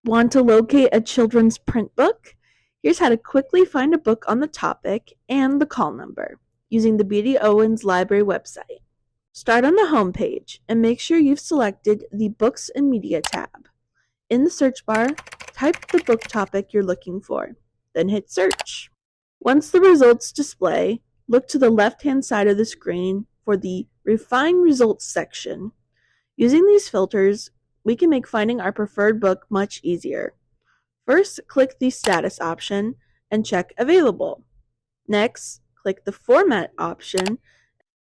Want to locate a children's print book? Here's how to quickly find a book on the topic and the call number using the B.D. Owens Library website. Start on the home page and make sure you've selected the Books and Media tab. In the search bar, type the book topic you're looking for, then hit search. Once the results display, look to the left-hand side of the screen for the Refine Results section. Using these filters, we can make finding our preferred book much easier. First, click the Status option and check Available. Next, click the Format option,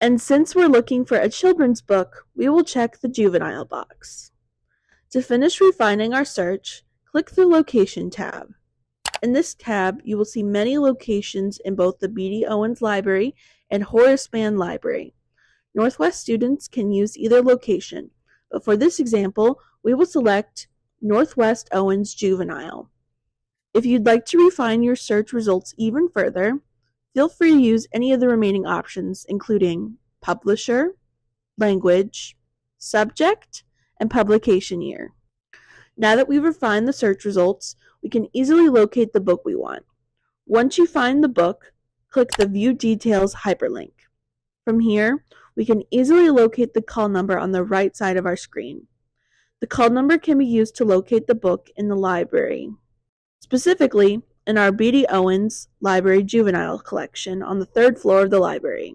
and since we're looking for a children's book, we will check the Juvenile box. To finish refining our search, click the Location tab. In this tab, you will see many locations in both the B.D. Owens Library and Horace Mann Library. Northwest students can use either location, but for this example, we will select Northwest Owens Juvenile. If you'd like to refine your search results even further, feel free to use any of the remaining options, including publisher, language, subject, and publication year. Now that we've refined the search results, we can easily locate the book we want. Once you find the book, click the View Details hyperlink. From here, we can easily locate the call number on the right side of our screen. The call number can be used to locate the book in the library, specifically in our B.D. Owens Library Juvenile collection on the 3rd floor of the library.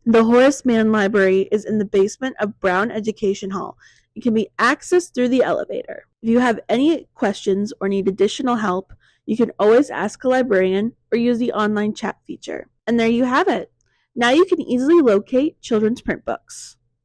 The Horace Mann Library is in the basement of Brown Education Hall and can be accessed through the elevator. If you have any questions or need additional help, you can always ask a librarian or use the online chat feature. And there you have it. Now you can easily locate children's print books.